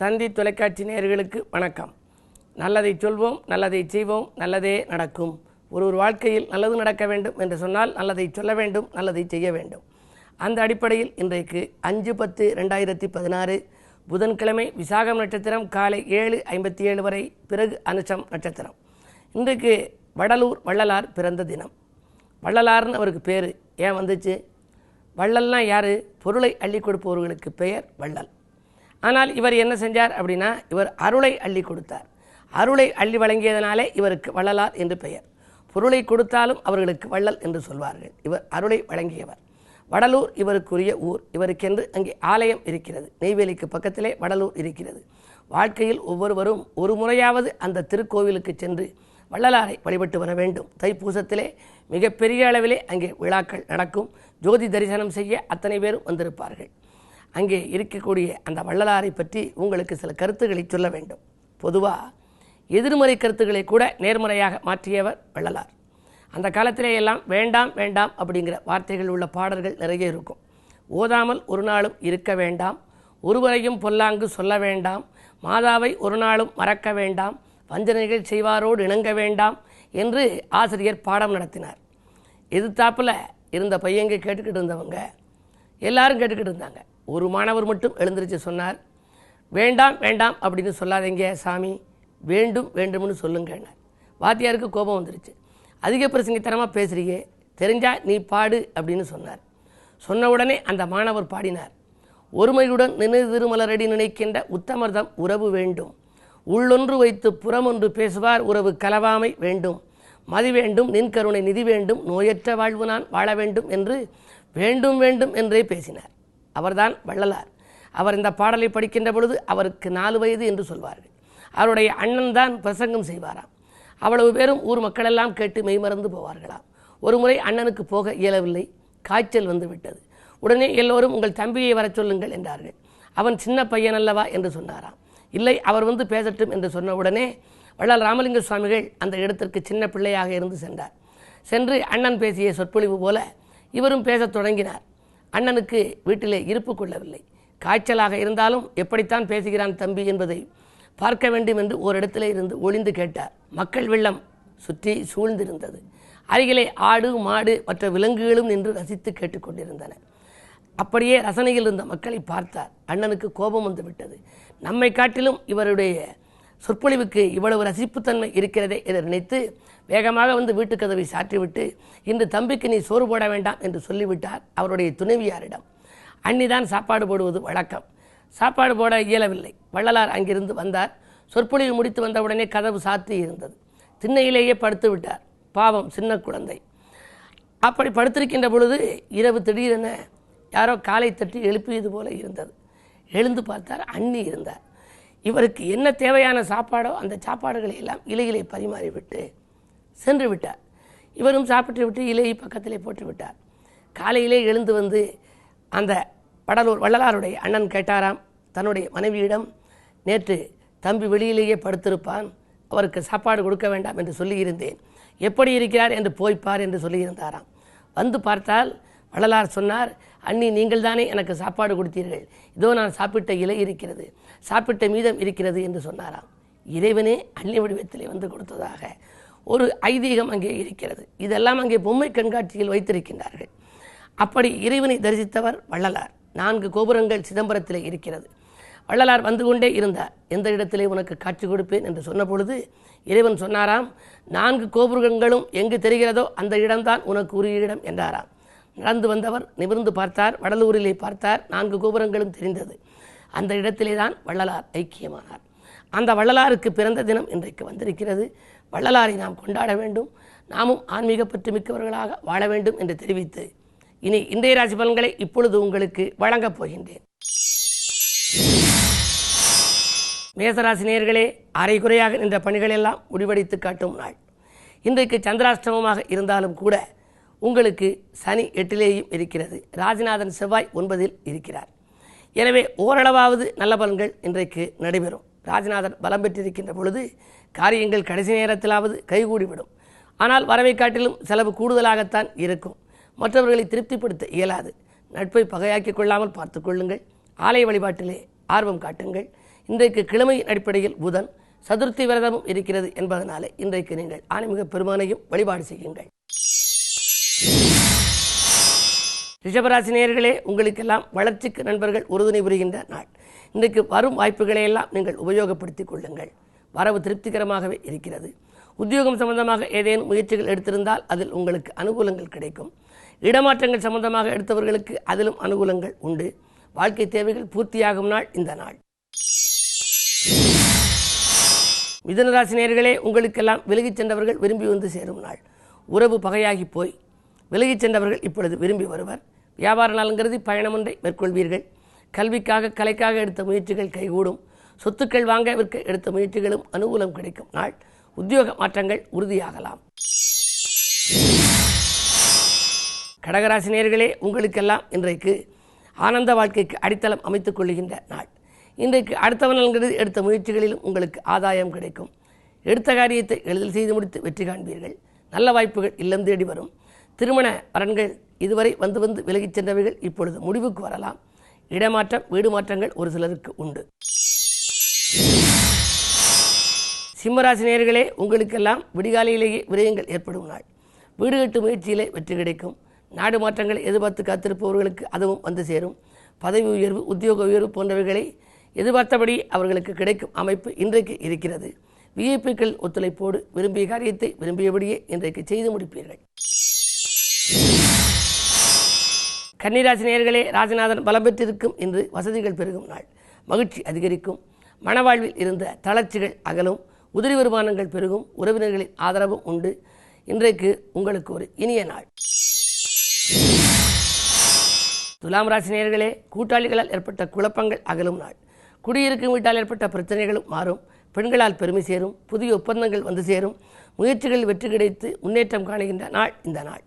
தந்தி தொலைக்காட்சி நேயர்களுக்கு வணக்கம். நல்லதை சொல்வோம், நல்லதை செய்வோம், நல்லதே நடக்கும். ஒரு வாழ்க்கையில் நல்லது நடக்க வேண்டும் என்று சொன்னால் நல்லதை சொல்ல வேண்டும், நல்லதை செய்ய வேண்டும். அந்த அடிப்படையில் இன்றைக்கு 5/10/2016 புதன்கிழமை விசாகம் நட்சத்திரம் காலை 7:57 வரை, பிறகு அனுஷம் நட்சத்திரம். இன்றைக்கு வடலூர் வள்ளலார் பிறந்த தினம். வள்ளலார்னு அவருக்கு பேர் ஏன் வந்துச்சு? வள்ளல்னால் யார்? பொருளை அள்ளி கொடுப்பவர்களுக்கு பெயர் வள்ளல். ஆனால் இவர் என்ன செஞ்சார் அப்படின்னா, இவர் அருளை அள்ளி கொடுத்தார். அருளை அள்ளி வழங்கியதனாலே இவருக்கு வள்ளலார் என்று பெயர். பொருளை கொடுத்தாலும் அவர்களுக்கு வள்ளல் என்று சொல்வார்கள். இவர் அருளை வழங்கியவர். வடலூர் இவருக்குரிய ஊர். இவருக்கென்று அங்கே ஆலயம் இருக்கிறது. நெய்வேலிக்கு பக்கத்திலே வடலூர் இருக்கிறது. வாழ்க்கையில் ஒவ்வொருவரும் ஒரு முறையாவது அந்த திருக்கோவிலுக்கு சென்று வள்ளலாரை வழிபட்டு வர வேண்டும். தைப்பூசத்திலே மிகப்பெரிய அளவிலே அங்கே விழாக்கள் நடக்கும். ஜோதி தரிசனம் செய்ய அத்தனை பேரும் வந்திருப்பார்கள். அங்கே இருக்கக்கூடிய அந்த வள்ளலாரை பற்றி உங்களுக்கு சில கருத்துக்களை சொல்ல வேண்டும். பொதுவாக எதிர்மறை கருத்துக்களை கூட நேர்மறையாக மாற்றியவர் வள்ளலார். அந்த காலத்திலே எல்லாம் வேண்டாம் வேண்டாம் அப்படிங்கிற வார்த்தைகள் உள்ள பாடல்கள் நிறைய இருக்கும். ஓதாமல் ஒரு நாளும் இருக்க வேண்டாம், ஒருவரையும் பொல்லாங்கு சொல்ல வேண்டாம், மாதாவை ஒரு நாளும் மறக்க வேண்டாம், வஞ்சனைகள் செய்வாரோடு இணங்க வேண்டாம் என்று ஆசிரியர் பாடம் நடத்தினார். எதிர்த்தாப்பில் இருந்த பையங்க கேட்டுக்கிட்டு இருந்தவங்க எல்லாரும் கேட்டுக்கிட்டு இருந்தாங்க. ஒரு மாணவர் மட்டும் எழுந்திரிச்சு சொன்னார், வேண்டாம் வேண்டாம் அப்படின்னு சொல்லாதீங்க சாமி, வேண்டும் வேண்டும்னு சொல்லுங்கன்னார். வாத்தியாருக்கு கோபம் வந்துருச்சு. அதிக பிரசங்கித்தனமாக பேசுகிறீங்க, தெரிஞ்சா நீ பாடு அப்படின்னு சொன்னார். சொன்ன உடனே அந்த மாணவர் பாடினார். ஒருமையுடன் திருமலரடி நினைக்கின்ற உத்தமர்தம் உறவு வேண்டும், உள்ளொன்று வைத்து புறமொன்று பேசுவார் உறவு கலவாமை வேண்டும், மதி வேண்டும் நின் கருணை நிதி வேண்டும், நோயற்ற வாழ்வு நான் வாழ வேண்டும் என்று வேண்டும் வேண்டும் என்றே பேசினார். அவர்தான் வள்ளலார். அவர் இந்த பாடலை படிக்கின்ற பொழுது அவருக்கு 4 வயது என்று சொல்வார்கள். அவருடைய அண்ணன் தான் பிரசங்கம் செய்வாராம். அவ்வளவு பேரும் ஊர் மக்களெல்லாம் கேட்டு மெய்மறந்து போவார்களாம். ஒரு முறை அண்ணனுக்கு போக இயலவில்லை, காய்ச்சல் வந்து விட்டது. உடனே எல்லோரும் உங்கள் தம்பியை வர சொல்லுங்கள் என்றார்கள். அவன் சின்ன பையன் அல்லவா என்று சொன்னாராம். இல்லை, அவர் வந்து பேசட்டும் என்று சொன்ன உடனே வள்ளல் ராமலிங்க சுவாமிகள் அந்த இடத்திற்கு சின்ன பிள்ளையாக இருந்து சென்றார். சென்று அண்ணன் பேசிய சொற்பொழிவு போல இவரும் பேசத் தொடங்கினார். அண்ணனுக்கு வீட்டிலே இருப்பு கொள்ளவில்லை. காய்ச்சலாக இருந்தாலும் எப்படித்தான் பேசுகிறான் தம்பி என்பதை பார்க்க வேண்டும் என்று ஓரிடத்திலே இருந்து ஒளிந்து கேட்டார். மக்கள் வெள்ளம் சுற்றி சூழ்ந்திருந்தது. அருகிலே ஆடு மாடு மற்ற விலங்குகளும் நின்று ரசித்து கேட்டுக்கொண்டிருந்தன. அப்படியே ரசனையில் இருந்த மக்களை பார்த்தார். அண்ணனுக்கு கோபம் வந்து விட்டது. நம்மை காட்டிலும் இவருடைய சொற்பொழிவுக்கு இவ்வளவு ரசிப்புத்தன்மை இருக்கிறதே என்று நினைத்து வேகமாக வந்து வீட்டு கதவை சாற்றிவிட்டு, இன்று தம்பிக்கு நீ சோறு போட வேண்டாம் என்று சொல்லிவிட்டார் அவருடைய துணைவியாரிடம். அன்னிதான் சாப்பாடு போடுவது வழக்கம். சாப்பாடு போட இயலவில்லை. வள்ளலார் அங்கிருந்து வந்தார். சொற்பொழிவு முடித்து வந்தவுடனே கதவு சாத்தி இருந்தது. திண்ணையிலேயே படுத்து விட்டார். பாவம், சின்ன குழந்தை. அப்படி படுத்திருக்கின்ற பொழுது இரவு திடீரென யாரோ காலை தட்டி எழுப்பியது போல இருந்தது. எழுந்து பார்த்தார், அண்ணி இருந்தார். இவருக்கு என்ன தேவையான சாப்பாடோ அந்த சாப்பாடுகளை எல்லாம் இலையிலே பரிமாறிவிட்டு சென்று விட்டார். இவரும் சாப்பிட்டு விட்டு இலையை பக்கத்திலே போட்டு விட்டார். காலையிலே எழுந்து வந்து அந்த வள்ளலாருடைய அண்ணன் கேட்டாராம் தன்னுடைய மனைவியிடம், நேற்று தம்பி வெளியிலேயே படுத்திருப்பான், அவருக்கு சாப்பாடு கொடுக்க வேண்டாம் என்று சொல்லியிருந்தேன், எப்படி இருக்கிறார் என்று போய்ப்பார் என்று சொல்லியிருந்தாராம். வந்து பார்த்தால் வள்ளலார் சொன்னார், அண்ணி நீங்கள் தானே எனக்கு சாப்பாடு கொடுத்தீர்கள், இதோ நான் சாப்பிட்ட இலை இருக்கிறது, சாப்பிட்ட மீதம் இருக்கிறது என்று சொன்னாராம். இறைவனே அள்ளி வடிவத்திலே வந்து கொடுத்ததாக ஒரு ஐதீகம் அங்கே இருக்கிறது. இதெல்லாம் அங்கே பொம்மை கண்காட்சியில் வைத்திருக்கின்றார்கள். அப்படி இறைவனை தரிசித்தவர் வள்ளலார். 4 கோபுரங்கள் சிதம்பரத்திலே இருக்கிறது. வள்ளலார் வந்து கொண்டே இருந்தார். எந்த இடத்திலே உனக்கு காட்சி கொடுப்பேன் என்று சொன்ன பொழுது இறைவன் சொன்னாராம், 4 கோபுரங்களும் எங்கு தெரிகிறதோ அந்த இடம்தான் உனக்கு உரிய இடம் என்றாராம். நடந்து வந்தவர் நிமிர்ந்து பார்த்தார். வடலூரிலே பார்த்தார். 4 கோபுரங்களும் தெரிந்தது. அந்த இடத்திலே தான் வள்ளலார் ஐக்கியமானார். அந்த வள்ளலாருக்கு பிறந்த தினம் இன்றைக்கு வந்திருக்கிறது. வள்ளலாரை நாம் கொண்டாட வேண்டும், நாமும் ஆன்மீக பற்று மிக்கவர்களாக வாழ வேண்டும் என்று தெரிவித்து இனி இன்றைய ராசி பலன்களை இப்பொழுது உங்களுக்கு வழங்கப் போகின்றேன். மேசராசி நேயர்களே, அரைகுறையாக நின்ற பணிகளெல்லாம் முடிவடைத்து காட்டும் நாள். இன்றைக்கு சந்திராஷ்டமமாக இருந்தாலும் கூட உங்களுக்கு சனி 8லேயும் இருக்கிறது. ராஜநாதன் செவ்வாய் 9ல் இருக்கிறார். எனவே ஓரளவாவது நல்ல பலன்கள் இன்றைக்கு நடைபெறும். ராஜநாதன் பலம் பெற்றிருக்கின்ற பொழுது காரியங்கள் கடைசி நேரத்திலாவது கைகூடிவிடும். ஆனால் வரவை காட்டிலும் செலவு கூடுதலாகத்தான் இருக்கும். மற்றவர்களை திருப்திப்படுத்த இயலாது. நட்பை பகையாக்கிக் கொள்ளாமல் பார்த்து கொள்ளுங்கள். ஆலய வழிபாட்டிலே ஆர்வம் காட்டுங்கள். இன்றைக்கு கிழமையின் அடிப்படையில் புதன் சதுர்த்தி விரதமும் இருக்கிறது என்பதனாலே இன்றைக்கு நீங்கள் ஆன்மீக பெருமானையும் வழிபாடு செய்யுங்கள். ரிஷபராசி நேயர்களே, உங்களுக்கெல்லாம் வளர்ச்சிக்கு நண்பர்கள் உறுதுணை புரிகின்ற நாள். இன்றைக்கு வரும் வாய்ப்புகளை எல்லாம் நீங்கள் உபயோகப்படுத்திக் கொள்ளுங்கள். வரவு திருப்திகரமாகவே இருக்கிறது. உத்தியோகம் சம்பந்தமாக ஏதேனும் முயற்சிகள் எடுத்திருந்தால் அதில் உங்களுக்கு அனுகூலங்கள் கிடைக்கும். இடமாற்றங்கள் சம்பந்தமாக எடுத்தவர்களுக்கு அதிலும் அனுகூலங்கள் உண்டு. வாழ்க்கை தேவைகள் பூர்த்தியாகும் நாள் இந்த நாள். மிதுனராசி நேயர்களே, உங்களுக்கெல்லாம் விலகிச் சென்றவர்கள் விரும்பி வந்து சேரும் நாள். உறவு பகையாகி போய் விலகிச் சென்றவர்கள் இப்பொழுது விரும்பி வருவர். வியாபார நலன்கருதி பயணம் ஒன்றை மேற்கொள்வீர்கள். கல்விக்காக கலைக்காக எடுத்த முயற்சிகள் கைகூடும். சொத்துக்கள் வாங்க விற்க எடுத்த முயற்சிகளும் அனுகூலம் கிடைக்கும் நாள். உத்தியோக மாற்றங்கள் உறுதியாகலாம். கடகராசி நேயர்களே, உங்களுக்கெல்லாம் இன்றைக்கு ஆனந்த வாழ்க்கைக்கு அடித்தளம் அமைத்துக் கொள்ளுகின்ற நாள். இன்றைக்கு அடுத்தவனல்கிறது எடுத்த முயற்சிகளிலும் உங்களுக்கு ஆதாயம் கிடைக்கும். எடுத்த காரியத்தை எளிதில் செய்து முடித்து வெற்றி காண்பீர்கள். நல்ல வாய்ப்புகள் இல்லம் தேடி வரும். திருமண வரன்கள் இதுவரை வந்து விலகிச் சென்றவைகள் இப்பொழுது முடிவுக்கு வரலாம். இடமாற்றம் வீடு மாற்றங்கள் ஒரு சிலருக்கு உண்டு. சிம்மராசி நேயர்களே, உங்களுக்கெல்லாம் விடிகாலையிலேயே விரயங்கள் ஏற்படும் நாள். வீடு கட்டு முயற்சியிலே வெற்றி கிடைக்கும். நாடு மாற்றங்களை எதிர்பார்த்து காத்திருப்பவர்களுக்கு அதுவும் வந்து சேரும். பதவி உயர்வு உத்தியோக உயர்வு போன்றவைகளை எதிர்பார்த்தபடி அவர்களுக்கு கிடைக்கும் அமைப்பு இன்றைக்கு இருக்கிறது. விஐபிக்கள் ஒத்துழைப்போடு விரும்பிய காரியத்தை விரும்பியபடியே இன்றைக்கு செய்து முடிப்பீர்கள். கன்னிராசி நேயர்களே, ராஜநாதன் பலம் பெற்றிருக்கும் இன்று வசதிகள் பெருகும் நாள். மகிழ்ச்சி அதிகரிக்கும். மனவாழ்வில் இருந்த தளர்ச்சிகள் அகலும். உதிரி வருமானங்கள் பெருகும். உறவினர்களின் ஆதரவும் உண்டு. இன்றைக்கு உங்களுக்கு ஒரு இனிய நாள். துலாம் ராசி நேயர்களே, கூட்டாளிகளால் ஏற்பட்ட குழப்பங்கள் அகலும் நாள். குடியிருக்கும் வீட்டால் ஏற்பட்ட பிரச்சனைகளும் மாறும். பெண்களால் பெருமை சேரும். புதிய ஒப்பந்தங்கள் வந்து சேரும். முயற்சிகள் வெற்றி கிடைத்து முன்னேற்றம் காணுகின்ற நாள் இந்த நாள்.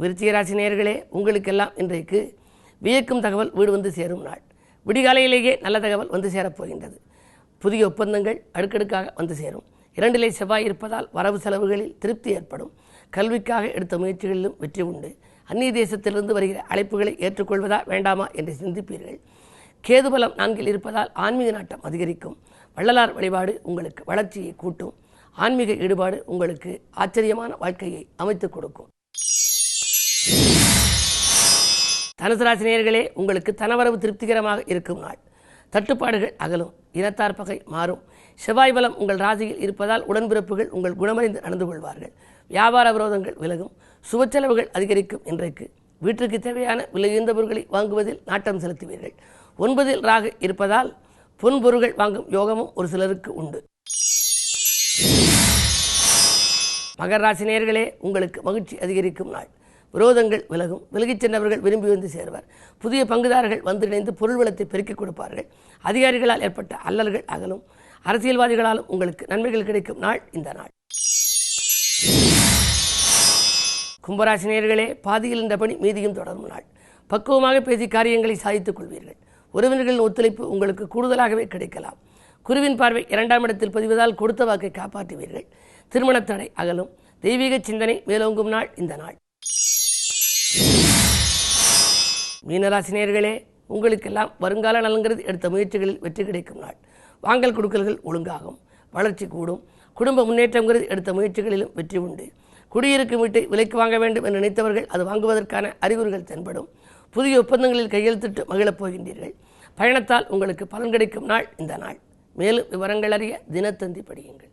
விருச்சிக ராசி நேயர்களே, உங்களுக்கெல்லாம் இன்றைக்கு வியக்கும் தகவல் வீடு வந்து சேரும் நாள். விடிகாலையிலேயே நல்ல தகவல் வந்து சேரப்போகின்றது. புதிய ஒப்பந்தங்கள் அடுக்கடுக்காக வந்து சேரும். 2 செவ்வாய் இருப்பதால் வரவு செலவுகளில் திருப்தி ஏற்படும். கல்விக்காக எடுத்த முயற்சிகளிலும் வெற்றி உண்டு. அந்நிய தேசத்திலிருந்து வருகிற அழைப்புகளை ஏற்றுக்கொள்வதா வேண்டாமா என்று சிந்திப்பீர்கள். கேதுபலம் 4 இருப்பதால் ஆன்மீக நாட்டம் அதிகரிக்கும். வள்ளலார் வழிபாடு உங்களுக்கு வளர்ச்சியை கூட்டும். ஆன்மீக ஈடுபாடு உங்களுக்கு ஆச்சரியமான வாழ்க்கையை அமைத்துக் கொடுக்கும். தனுசு ராசி நேயர்களே, உங்களுக்கு தனவரவு திருப்திகரமாக இருக்கும் நாள். தட்டுப்பாடுகள் அகலும். இனத்தார் பகை மாறும். செவ்வாய் பலம் உங்கள் ராசியில் இருப்பதால் உடன்பிறப்புகள் உங்கள் குணமறிந்து நடந்து கொள்வார்கள். வியாபார விரோதங்கள் விலகும். சுபச்செலவுகள் அதிகரிக்கும். இன்றைக்கு வீட்டிற்கு தேவையான விலையுயர்ந்த பொருட்களை வாங்குவதில் நாட்டம் செலுத்துவீர்கள். 9 ராகு இருப்பதால் பொன்பொருள்கள் வாங்கும் யோகமும் ஒரு சிலருக்கு உண்டு. மகர ராசி நேயர்களே, உங்களுக்கு மகிழ்ச்சி அதிகரிக்கும் நாள். விரோதங்கள் விலகும். விலகிச் சென்றவர்கள் விரும்பி வந்து சேர்வர். புதிய பங்குதாரர்கள் வந்திணைந்து பொருள் வளத்தை பெருக்கிக் கொடுப்பார்கள். அதிகாரிகளால் ஏற்பட்ட அல்லல்கள் அகலும். அரசியல்வாதிகளாலும் உங்களுக்கு நன்மைகள் கிடைக்கும் நாள் இந்த நாள். கும்பராசி நேயர்களே, பாதியில் இந்த பணி மீதியும் தொடரும் நாள். பக்குவமாக பேசி காரியங்களை சாதித்துக் கொள்வீர்கள். உறவினர்களின் ஒத்துழைப்பு உங்களுக்கு கூடுதலாகவே கிடைக்கலாம். குருவின் பார்வை 2ஆம் இடத்தில் பதிவதால் கொடுத்த வாக்கை காப்பாற்றுவீர்கள். திருமணத் தடை அகலும். தெய்வீக சிந்தனை மேலோங்கும் நாள் இந்த நாள். மீனராசி நேயர்களே, உங்களுக்கெல்லாம் வருங்கால நலன்கிறது எடுத்த முயற்சிகளில் வெற்றி கிடைக்கும் நாள். வாங்கல் கொடுக்கல்கள் ஒழுங்காகும். வளர்ச்சி கூடும். குடும்ப முன்னேற்றங்கிறது எடுத்த முயற்சிகளிலும் வெற்றி உண்டு. குடியிருக்கும் வீட்டை விலைக்கு வாங்க வேண்டும் என்று நினைத்தவர்கள் அது வாங்குவதற்கான அறிகுறிகள் தென்படும். புதிய ஒப்பந்தங்களில் கையெழுத்திட்டு மகிழப் போகின்றீர்கள். பயணத்தால் உங்களுக்கு பலன் கிடைக்கும் நாள் இந்த நாள். மேலும் விவரங்கள் அறிய தினத்தந்தி படியுங்கள்.